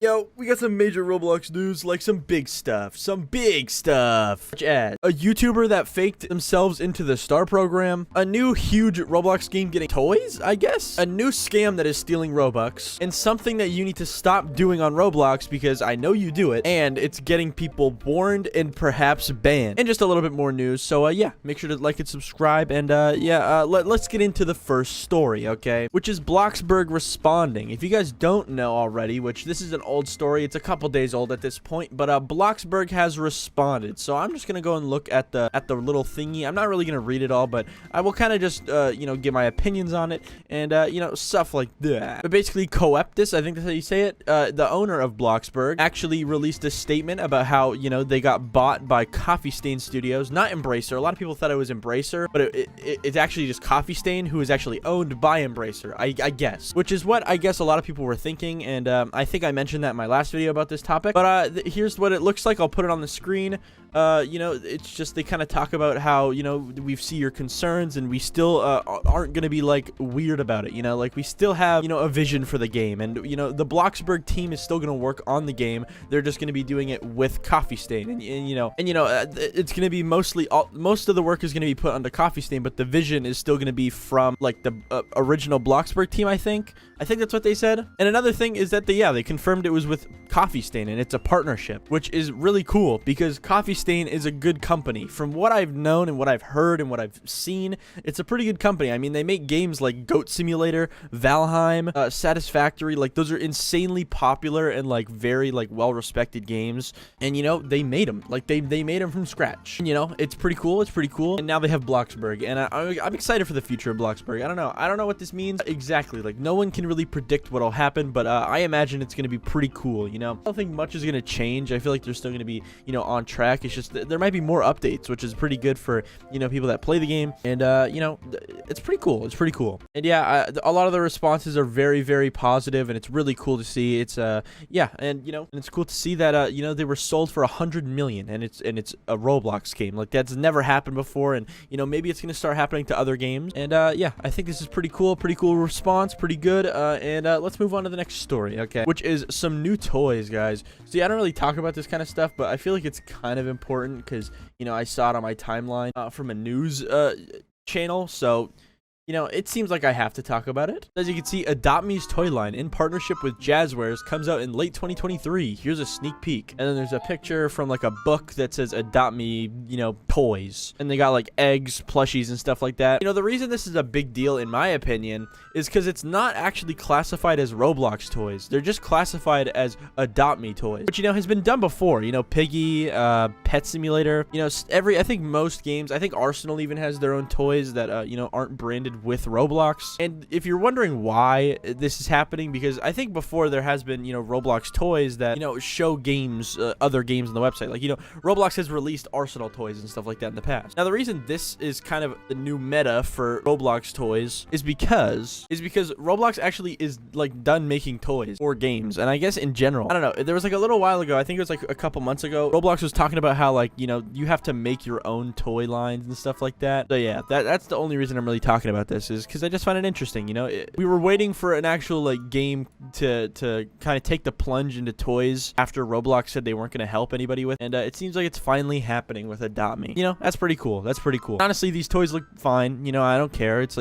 Yo, we got some major Roblox news, like some big stuff, such as a YouTuber that faked themselves into the STAR program, a new huge Roblox game getting toys, I guess, a new scam that is stealing Robux, and something that you need to stop doing on Roblox because I know you do it, and it's getting people warned and perhaps banned, and just a little bit more news. So yeah, make sure to like and subscribe, and let's get into the first story, okay, which is Bloxburg responding. If you guys don't know already, which this is an old story, it's a couple days old at this point, but Bloxburg has responded. So I'm just gonna go and look at the little thingy. I'm not really gonna read it all, but I will kind of just give my opinions on it and stuff like that. But basically, Coeptus, I think that's how you say it, the owner of Bloxburg, actually released a statement about how they got bought by Coffee Stain Studios, not Embracer. A lot of people thought it was Embracer, but it's actually just Coffee Stain, who is actually owned by Embracer, I guess, which is what I guess a lot of people were thinking. And I think I mentioned that in my last video about this topic, but here's what it looks like. I'll put it on the screen. It's just they kind of talk about how we see your concerns, and we still aren't gonna be like weird about it. Like we still have a vision for the game, and the Bloxburg team is still gonna work on the game. They're just gonna be doing it with Coffee Stain, and it's gonna be most of the work is gonna be put onto Coffee Stain, but the vision is still gonna be from like the original Bloxburg team. I think that's what they said. And another thing is that they confirmed it was with Coffee Stain, and it's a partnership, which is really cool because Coffee Stain is a good company. From what I've known and what I've heard and what I've seen, it's a pretty good company. I mean, they make games like Goat Simulator, Valheim, Satisfactory. Like, those are insanely popular and like very like well-respected games, and they made them. Like they made them from scratch. And, it's pretty cool. And now they have Bloxburg, and I'm excited for the future of Bloxburg. I don't know what this means exactly. Like, no one can really predict what'll happen, but I imagine it's gonna be pretty cool. I don't think much is gonna change. I feel like they're still gonna be on track. It's just there might be more updates, which is pretty good for people that play the game, and it's pretty cool. And yeah, a lot of the responses are very, very positive, and it's really cool to see. It's and it's cool to see that they were sold for 100 million, and it's a Roblox game. Like, that's never happened before, and maybe it's gonna start happening to other games. And yeah, I think this is pretty cool response, pretty good. And let's move on to the next story, okay, which is some new toys, guys. See, I don't really talk about this kind of stuff, but I feel like it's kind of important because I saw it on my timeline from a news channel, so it seems like I have to talk about it. As you can see, Adopt Me's toy line in partnership with Jazzwares comes out in late 2023. Here's a sneak peek. And then there's a picture from like a book that says Adopt Me, toys. And they got like eggs, plushies, and stuff like that. The reason this is a big deal, in my opinion, is because it's not actually classified as Roblox toys. They're just classified as Adopt Me toys, which, has been done before. Piggy, Pet Simulator, I think most games, I think Arsenal even has their own toys that, aren't branded with Roblox. And if you're wondering why this is happening, because I think before there has been Roblox toys that show games, other games on the website. Like, Roblox has released Arsenal toys and stuff like that in the past. Now, the reason this is kind of the new meta for Roblox toys is because Roblox actually is like done making toys or games, and I guess in general, I don't know, there was like a little while ago, I think it was like a couple months ago, Roblox was talking about how like you have to make your own toy lines and stuff like that. So yeah, that's the only reason I'm really talking about this, is because I just find it interesting. We were waiting for an actual like game to kind of take the plunge into toys after Roblox said they weren't going to help anybody with, and it seems like it's finally happening with Adopt Me. That's pretty cool. Honestly, these toys look fine. I don't care. It's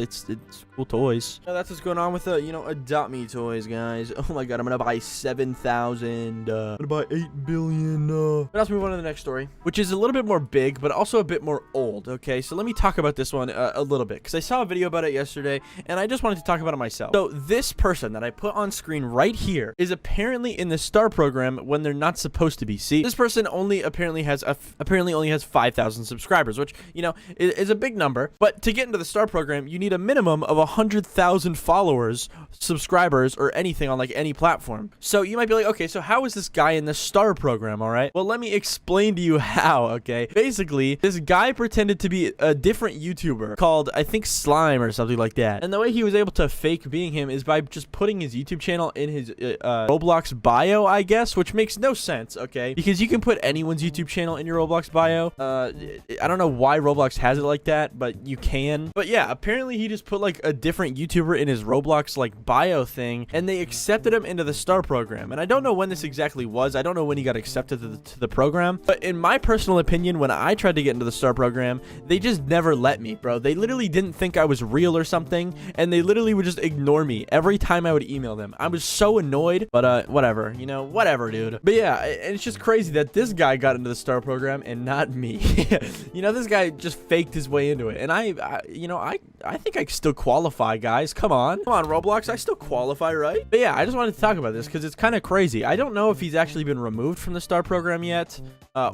cool toys. That's what's going on with Adopt Me toys, guys. Oh my god, I'm gonna buy 7,000. I'm gonna buy 8 billion. But let's move on to the next story, which is a little bit more big, but also a bit more old. Okay, so let me talk about this one a little bit, because I saw a video about it yesterday, and I just wanted to talk about it myself. So this person that I put on screen right here is apparently in the STAR program when they're not supposed to be. See, this person apparently has 5,000 subscribers, which is a big number. But to get into the STAR program, you need a minimum of 100,000 followers, subscribers, or anything on like any platform. So you might be like, okay, so how is this guy in the STAR program? All right, well, let me explain to you how. Okay, basically, this guy pretended to be a different YouTuber called, I think, Slime time or something like that. And the way he was able to fake being him is by just putting his YouTube channel in his Roblox bio, I guess, which makes no sense, okay? Because you can put anyone's YouTube channel in your Roblox bio. I don't know why Roblox has it like that, but you can. But yeah, apparently he just put like a different YouTuber in his Roblox like bio thing, and they accepted him into the STAR program. And I don't know when this exactly was. I don't know when he got accepted to the program. But in my personal opinion, when I tried to get into the STAR program, they just never let me, bro. They literally didn't think I was real or something, and they literally would just ignore me every time I would email them. I was so annoyed, but whatever, you know, whatever, dude. But yeah, and it's just crazy that this guy got into the STAR program and not me. You know, this guy just faked his way into it, and I think I still qualify, guys. Come on, Roblox, I still qualify, right? But yeah, I just wanted to talk about this because it's kind of crazy. I don't know if he's actually been removed from the STAR program yet,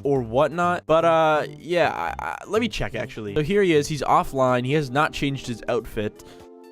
or whatnot, but yeah, let me check actually. So here he is. He's offline. He has not changed his outfit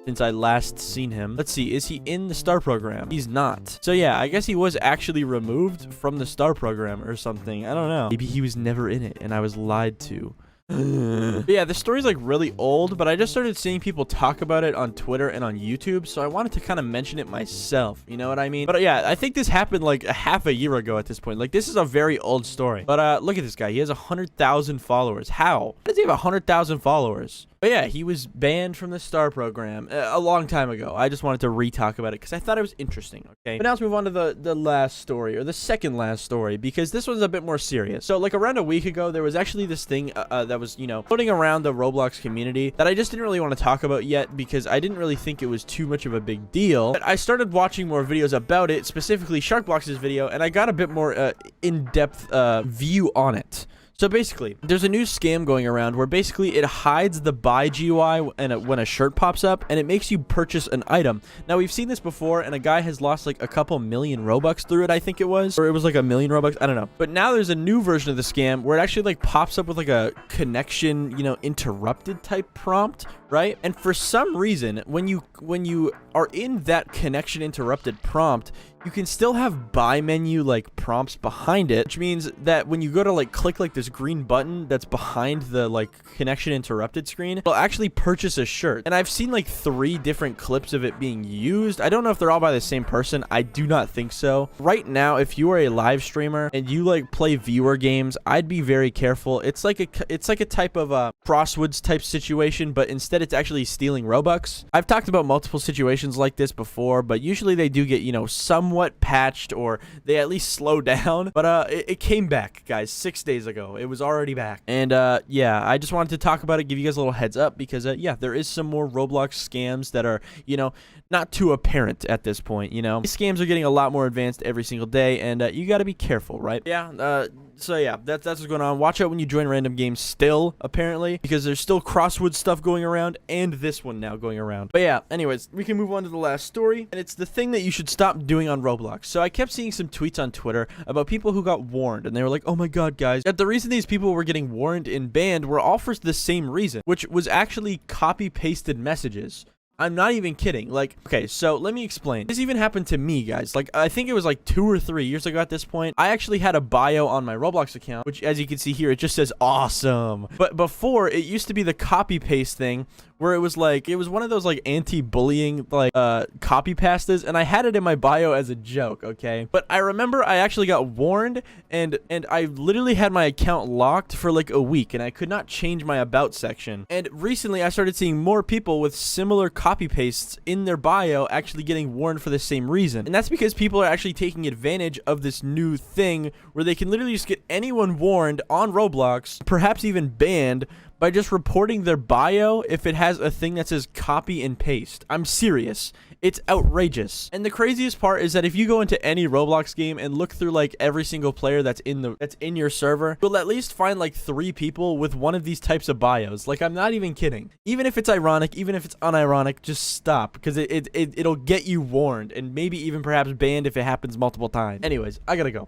since I last seen him. Let's see, is he in the STAR program? He's not. So yeah, I guess he was actually removed from the STAR program or something. I don't know. Maybe he was never in it and I was lied to. But yeah, this story's like really old, but I just started seeing people talk about it on Twitter and on YouTube, so I wanted to kind of mention it myself, you know what I mean? But yeah, I think this happened like a half a year ago at this point. Like, this is a very old story. But look at this guy. He has 100,000 followers. How does he have 100,000 followers? But yeah, he was banned from the STAR program a long time ago. I just wanted to re-talk about it because I thought it was interesting, okay? But now let's move on to the last story, or the second last story, because this one's a bit more serious. So like around a week ago, there was actually this thing that was, you know, floating around the Roblox community that I just didn't really want to talk about yet because I didn't really think it was too much of a big deal. But I started watching more videos about it, specifically Sharkbox's video, and I got a bit more in-depth view on it. So basically, there's a new scam going around where basically it hides the buy GUI when a shirt pops up, and it makes you purchase an item. Now, we've seen this before, and a guy has lost like a couple million Robux through it, I think it was. Or it was like a million Robux, I don't know. But now there's a new version of the scam where it actually like pops up with like a connection, you know, interrupted type prompt, right? And for some reason, when you are in that connection interrupted prompt, you can still have buy menu like prompts behind it, which means that when you go to like click like this green button that's behind the like connection interrupted screen, it'll actually purchase a shirt. And I've seen like 3 different clips of it being used. I don't know if they're all by the same person. I do not think so. Right now, if you are a live streamer and you like play viewer games, I'd be very careful. It's like a type of crosswords type situation, but instead it's actually stealing Robux. I've talked about multiple situations like this before, but usually they do get, you know, somewhat patched, or they at least slow down. But it came back, guys, 6 days ago. It was already back. And yeah, I just wanted to talk about it, give you guys a little heads up, because yeah, there is some more Roblox scams that are, you know, not too apparent at this point. You know, these scams are getting a lot more advanced every single day, and you got to be careful, right? Yeah. So yeah, that's what's going on. Watch out when you join random games still, apparently, because there's still crossword stuff going around, and this one now going around. But yeah, anyways, we can move on to the last story, and it's the thing that you should stop doing on Roblox. So I kept seeing some tweets on Twitter about people who got warned, and they were like, oh my god, guys, that the reason these people were getting warned and banned were all for the same reason, which was actually copy-pasted messages. I'm not even kidding. Like, okay, so let me explain. This even happened to me, guys. Like, I think it was like 2 or 3 years ago at this point. I actually had a bio on my Roblox account, which, as you can see here, it just says awesome. But before, it used to be the copy paste thing, where it was like, it was one of those like anti-bullying like copy pastas, and I had it in my bio as a joke, okay? But I remember I actually got warned, and I literally had my account locked for like a week, and I could not change my about section. And recently I started seeing more people with similar copy pastes in their bio actually getting warned for the same reason. And that's because people are actually taking advantage of this new thing where they can literally just get anyone warned on Roblox, perhaps even banned, by just reporting their bio if it has a thing that says copy and paste. I'm serious. It's outrageous. And the craziest part is that if you go into any Roblox game and look through like every single player that's in your server, you'll at least find like 3 people with one of these types of bios. Like, I'm not even kidding. Even if it's ironic, even if it's unironic, just stop, because it'll get you warned and maybe even perhaps banned if it happens multiple times. Anyways, I gotta go.